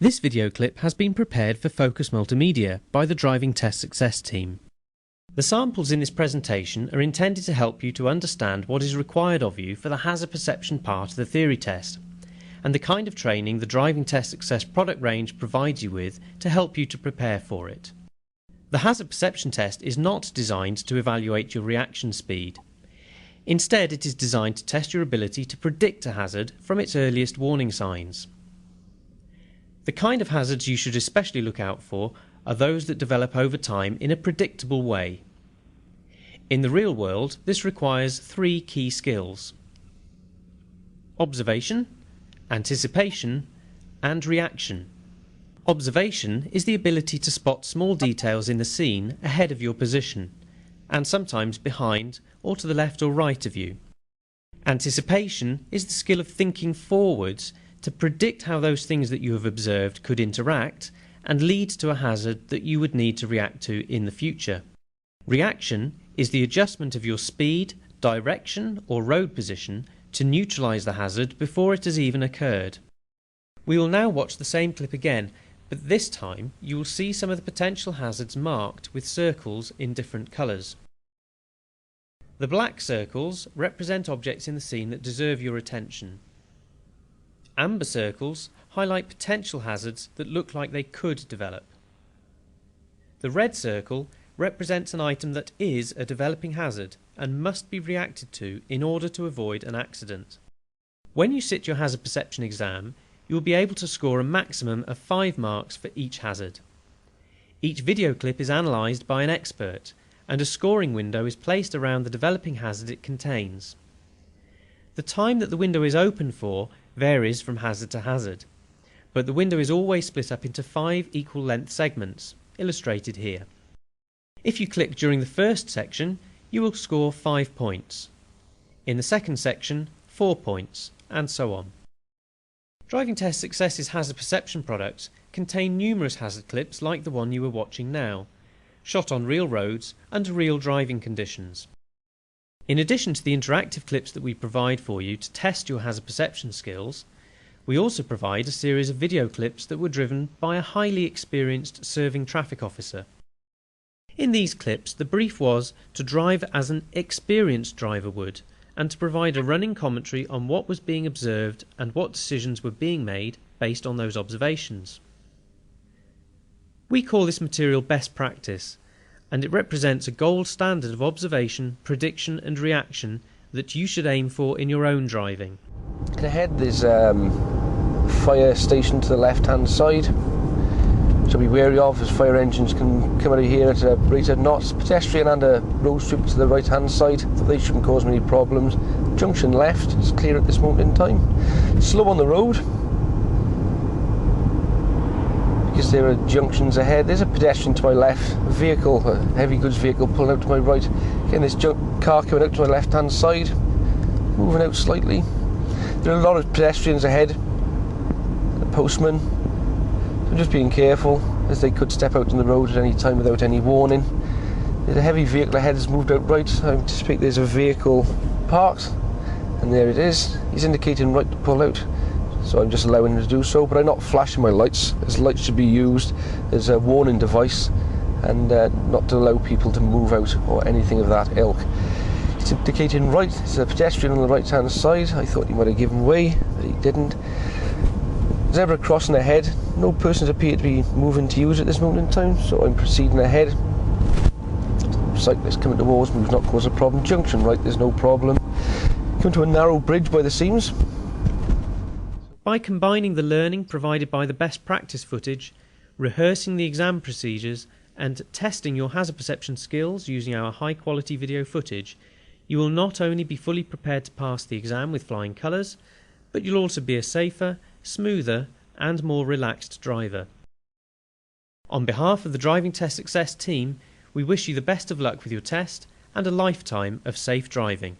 This video clip has been prepared for Focus Multimedia by the Driving Test Success team. The samples in this presentation are intended to help you to understand what is required of you for the hazard perception part of the theory test, and the kind of training the Driving Test Success product range provides you with to help you to prepare for it. The hazard perception test is not designed to evaluate your reaction speed. Instead, it is designed to test your ability to predict a hazard from its earliest warning signs. The kind of hazards you should especially look out for are those that develop over time in a predictable way. In the real world, this requires three key skills: observation, anticipation, and reaction. Observation is the ability to spot small details in the scene ahead of your position, and sometimes behind or to the left or right of you. Anticipation is the skill of thinking forwards to predict how those things that you have observed could interact and lead to a hazard that you would need to react to in the future. Reaction is the adjustment of your speed, direction or road position to neutralise the hazard before it has even occurred. We will now watch the same clip again, but this time you will see some of the potential hazards marked with circles in different colours. The black circles represent objects in the scene that deserve your attention. Amber circles highlight potential hazards that look like they could develop. The red circle represents an item that is a developing hazard and must be reacted to in order to avoid an accident. When you sit your hazard perception exam, you will be able to score a maximum of 5 marks for each hazard. Each video clip is analysed by an expert, and a scoring window is placed around the developing hazard it contains. The time that the window is open for varies from hazard to hazard, but the window is always split up into 5 equal length segments, illustrated here. If you click during the first section, you will score 5 points. In the second section, 4 points, and so on. Driving Test Success's hazard perception products contain numerous hazard clips like the one you are watching now, shot on real roads under real driving conditions. In addition to the interactive clips that we provide for you to test your hazard perception skills, we also provide a series of video clips that were driven by a highly experienced serving traffic officer. In these clips, the brief was to drive as an experienced driver would, and to provide a running commentary on what was being observed and what decisions were being made based on those observations. We call this material best practice, and it represents a gold standard of observation, prediction and reaction that you should aim for in your own driving. Ahead there's a fire station to the left hand side, which I'll be wary of as fire engines can come out of here at a rate of knots. Pedestrian and a road sweeper to the right hand side, they shouldn't cause me any problems. Junction left is clear at this moment in time. Slow on the road, because there are junctions ahead. There's a pedestrian to my left, a vehicle, a heavy goods vehicle pulling out to my right. Again, this car coming out to my left hand side, moving out slightly. There are a lot of pedestrians ahead, a postman. So just being careful, as they could step out on the road at any time without any warning. There's a heavy vehicle ahead that's moved out right. I anticipate there's a vehicle parked, and there it is. He's indicating right to pull out, so I'm just allowing him to do so, but I'm not flashing my lights, as lights should be used as a warning device and not to allow people to move out or anything of that ilk. It's indicating right. There's a pedestrian on the right hand side. I thought he might have given way, but he didn't. Zebra crossing ahead. No persons appear to be moving to use at this moment in time, so I'm proceeding ahead. Cyclist coming towards me does not cause a problem. Junction right, there's no problem. Come to a narrow bridge by the seams. By combining the learning provided by the best practice footage, rehearsing the exam procedures and testing your hazard perception skills using our high quality video footage, you will not only be fully prepared to pass the exam with flying colours, but you'll also be a safer, smoother and more relaxed driver. On behalf of the Driving Test Success team, we wish you the best of luck with your test and a lifetime of safe driving.